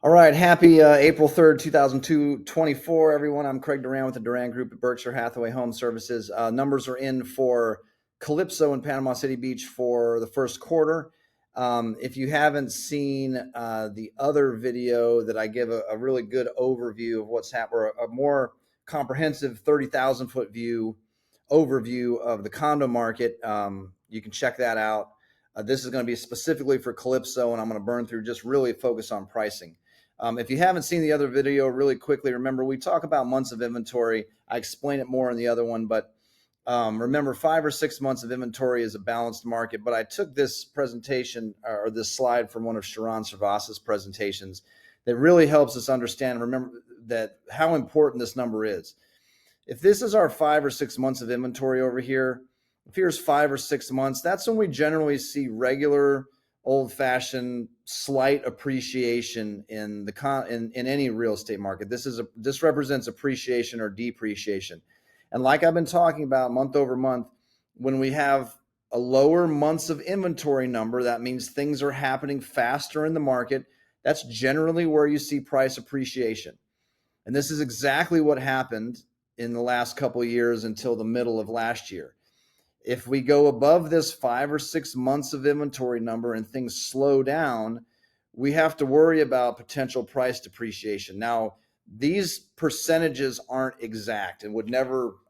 All right, happy April 3rd, 2024, everyone. I'm Craig Duran with the Duran Group at Berkshire Hathaway Home Services. Numbers are in for Calypso in Panama City Beach for the first quarter. If you haven't seen the other video that I give a really good overview of what's happening, or a more comprehensive 30,000 foot view overview of the condo market, you can check that out. This is going to be specifically for Calypso, and I'm going to burn through just really focus on pricing. If you haven't seen the other video, really quickly, remember we talk about months of inventory. I explain it more in the other one, but remember 5 or 6 months of inventory is a balanced market. But I took this presentation or this slide from one of Sharon Servas's presentations that really helps us understand, remember that how important this number is. If this is our 5 or 6 months of inventory over here, if here's 5 or 6 months, that's when we generally see regular old-fashioned slight appreciation in any real estate market. This represents appreciation or depreciation. And like I've been talking about month over month, when we have a lower months of inventory number, that means things are happening faster in the market. That's generally where you see price appreciation. And this is exactly what happened in the last couple of years until the middle of last year. If we go above this 5 or 6 months of inventory number and things slow down, we have to worry about potential price depreciation. Now, these percentages aren't exact, and I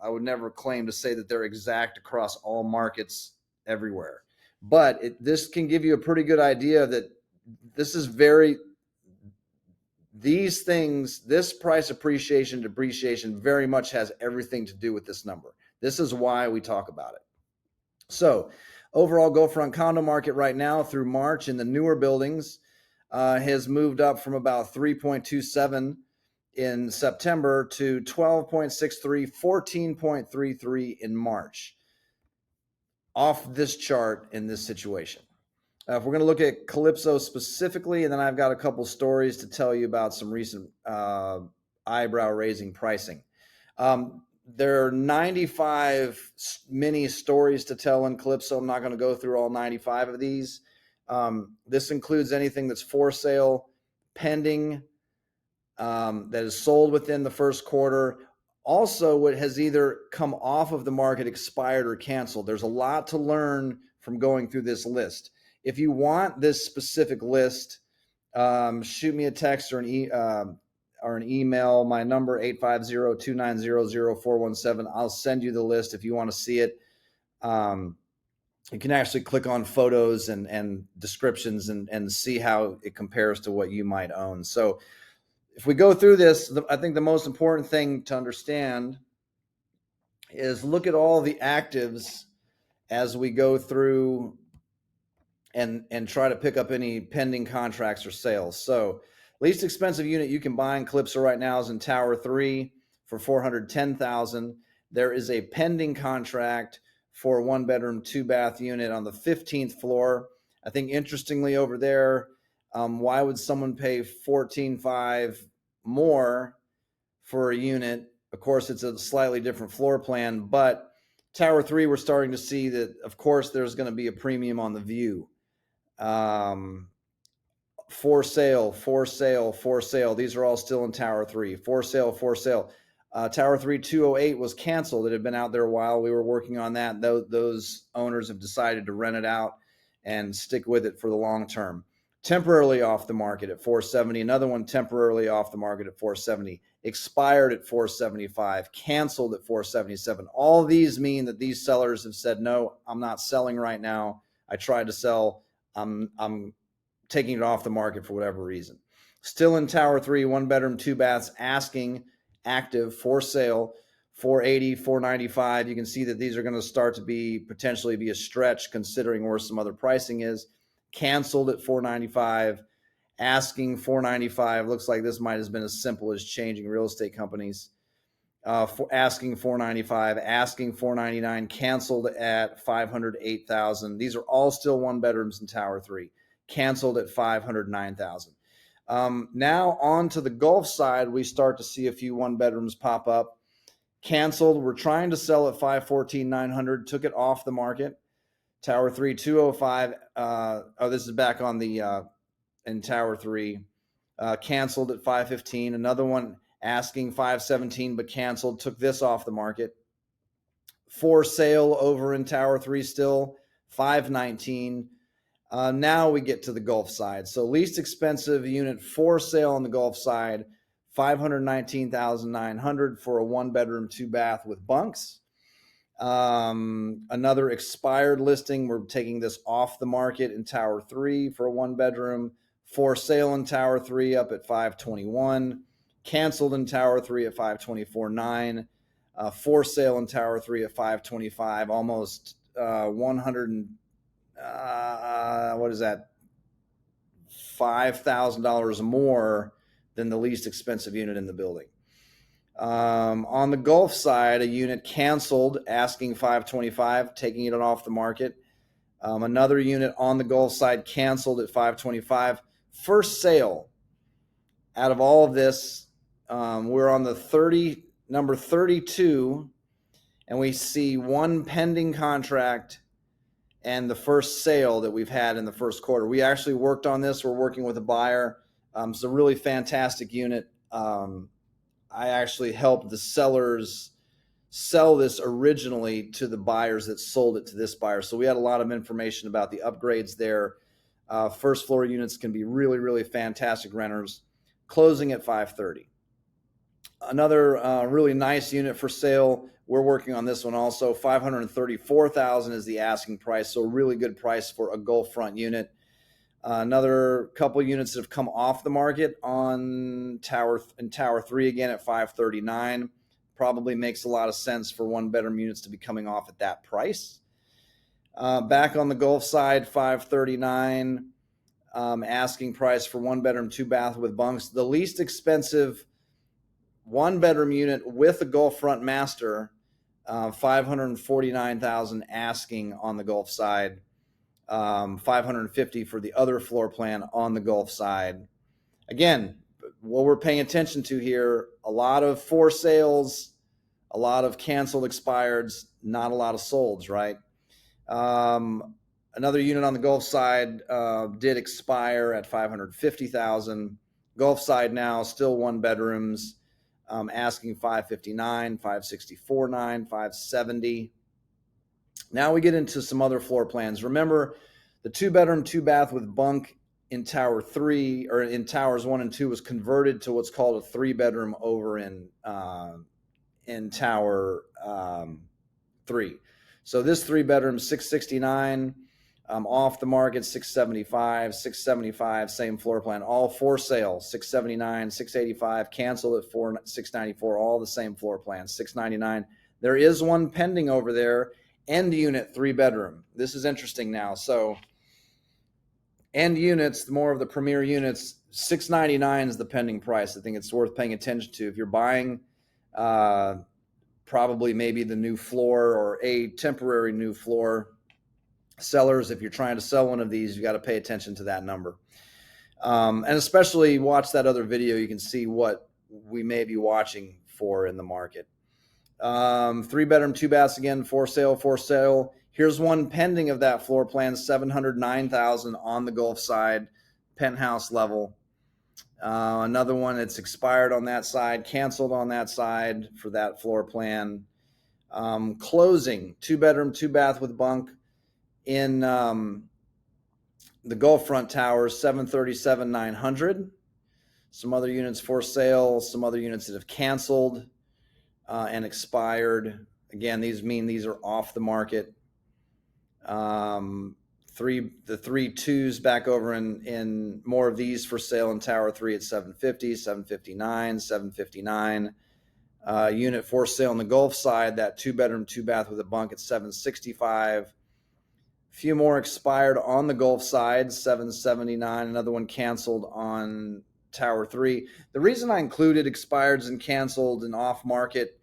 would never claim to say that they're exact across all markets everywhere. But this can give you a pretty good idea that this price appreciation, depreciation very much has everything to do with this number. This is why we talk about it. So overall Gulf front condo market right now through March in the newer buildings has moved up from about 3.27 in September to 12.63, 14.33 in March off this chart in this situation. If we're going to look at Calypso specifically, and then I've got a couple stories to tell you about some recent eyebrow-raising pricing. There are 95 mini stories to tell in Calypso. I'm not going to go through all 95 of these. This includes anything that's for sale, pending, that is sold within the first quarter. Also, what has either come off of the market, expired, or canceled. There's a lot to learn from going through this list. If you want this specific list, shoot me a text or an email. My number 850-290-0417. I'll send you the list if you want to see it. You can actually click on photos and descriptions and see how it compares to what you might own. So if we go through this, I think the most important thing to understand is look at all the actives as we go through and try to pick up any pending contracts or sales. So least expensive unit you can buy in Calypso right now is in Tower 3 for $410,000. There is a pending contract for a 1-bedroom, 2-bath unit on the 15th floor. I think interestingly over there, why would someone pay $14,500 more for a unit? Of course, it's a slightly different floor plan, but Tower 3, we're starting to see that, of course, there's going to be a premium on the view. For sale, for sale, for sale. These are all still in Tower 3. For sale, for sale. Tower 3 208 was canceled. It had been out there a while. We were working on that. Those owners have decided to rent it out and stick with it for the long term. Temporarily off the market at 470. Another one temporarily off the market at 470. Expired at 475. Canceled at 477. All these mean that these sellers have said, no, I'm not selling right now. I tried to sell. I'm taking it off the market for whatever reason. Still in Tower 3, 1-bedroom, 2 baths, asking, active, for sale, 480, 495. You can see that these are going to start to potentially be a stretch considering where some other pricing is. Canceled at 495, asking 495. Looks like this might have been as simple as changing real estate companies. Asking 495, asking 499, canceled at 508,000. These are all still 1-bedrooms in Tower 3. Canceled at 509,000. Now on to the Gulf side, we start to see a few 1-bedrooms pop up. Canceled. We're trying to sell at 514,900. Took it off the market. Tower 3 205. This is back on the in Tower 3. canceled at 515. Another one asking 517 but canceled, took this off the market. For sale over in Tower 3 still, 519. Now we get to the Gulf side. So least expensive unit for sale on the Gulf side, $519,900 for a 1-bedroom, 2-bath with bunks. Another expired listing, we're taking this off the market in Tower 3 for a 1-bedroom. For sale in Tower 3 up at 521. Canceled in Tower 3 at 524.9. For sale in Tower 3 at 525. Almost 100. What is that? $5,000 more than the least expensive unit in the building. On the Gulf side, a unit canceled, asking 525, taking it off the market. Another unit on the Gulf side canceled at 525. First sale out of all of this, we're on the number 32, and we see one pending contract and the first sale that we've had in the first quarter. We actually worked on this. We're working with a buyer. It's a really fantastic unit. I actually helped the sellers sell this originally to the buyers that sold it to this buyer. So we had a lot of information about the upgrades there. First floor units can be really, really fantastic renters. Closing at 530. Another really nice unit for sale. We're working on this one also. $534,000 is the asking price, so a really good price for a Gulf front unit. Another couple units that have come off the market in Tower 3 again at 539. Probably makes a lot of sense for 1-bedroom units to be coming off at that price. Back on the Gulf side, 539. Asking price for 1-bedroom, 2-bath with bunks. The least expensive 1-bedroom unit with a Gulf front master, $549,000 asking on the Gulf side, $550 for the other floor plan on the Gulf side. Again, what we're paying attention to here, a lot of for sales, a lot of canceled expireds, not a lot of solds, right? Another unit on the Gulf side did expire at $550,000. Gulf side now, still 1-bedrooms. Asking 559, 564.9, 570. Now we get into some other floor plans. Remember, the 2-bedroom, 2-bath with bunk in Tower 3 or in Towers 1 and 2 was converted to what's called a 3-bedroom over in Tower 3. So this 3-bedroom, 669. Off the market, 675, 675, same floor plan, all for sale, 679, 685, canceled at 694, all the same floor plan, 699. There is one pending over there, end unit, 3-bedroom. This is interesting now. So end units, more of the premier units, 699 is the pending price. I think it's worth paying attention to. If you're buying probably maybe the new floor or a temporary new floor, sellers, if you're trying to sell one of these, you got to pay attention to that number. And especially watch that other video. You can see what we may be watching for in the market. 3-bedroom, 2-baths again, for sale, for sale. Here's one pending of that floor plan, $709,000 on the Gulf side, penthouse level. Another one that's expired on that side, canceled on that side for that floor plan. Closing, 2-bedroom, 2-bath with bunk in the Gulf front towers, $737,900. Some other units for sale, some other units that have canceled and expired. Again, these are off the market. The 3-2s back over in more of these for sale in Tower 3 at 750, 759, 759. Unit for sale on the Gulf side, that 2-bedroom, 2-bath with a bunk at 765. Few more expired on the Gulf side, 779. Another one canceled on Tower 3. The reason I included expireds and canceled and off market,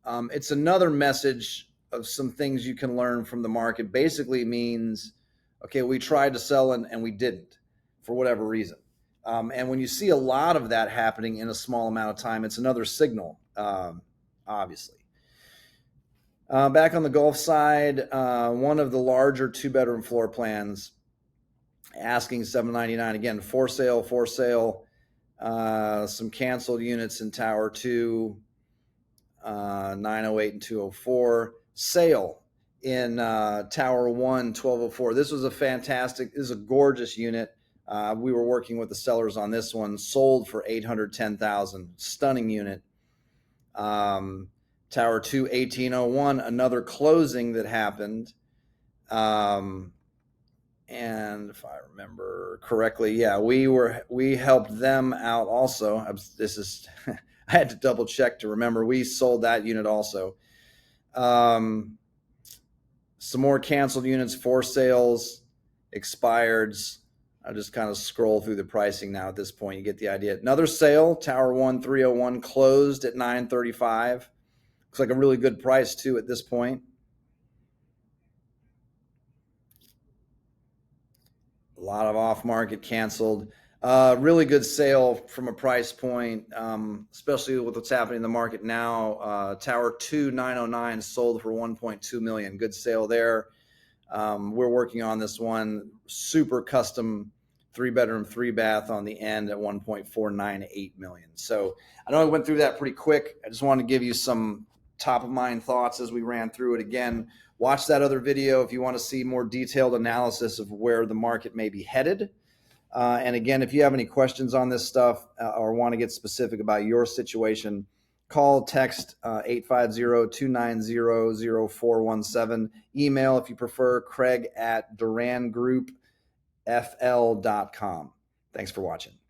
it's another message of some things you can learn from the market. Basically means, okay, we tried to sell and we didn't for whatever reason. And when you see a lot of that happening in a small amount of time, it's another signal, obviously. Back on the Gulf side, one of the larger 2-bedroom floor plans, asking $799. Again, for sale, for sale. Some canceled units in Tower 2, 908 and 204. Sale in Tower 1, 1204. This was this is a gorgeous unit. We were working with the sellers on this one. Sold for $810,000. Stunning unit. Tower 2, 1801. Another closing that happened. And if I remember correctly, yeah, we helped them out also. I had to double check to remember. We sold that unit also. Some more canceled units, for sales, expireds. I'll just kind of scroll through the pricing now at this point. You get the idea. Another sale, Tower 1, 301, closed at $935. Looks like a really good price too at this point. A lot of off-market canceled. Really good sale from a price point, especially with what's happening in the market now. Tower 2, 909 sold for $1.2 million. Good sale there. We're working on this one. Super custom 3-bedroom, 3-bath on the end at $1.498 million. So I know I went through that pretty quick. I just wanted to give you some top of mind thoughts as we ran through it. Again, watch that other video if you want to see more detailed analysis of where the market may be headed. And again, if you have any questions on this stuff or want to get specific about your situation, call, text 850-290-0417. Email, if you prefer, Craig@DuranGroupFL.com. Thanks for watching.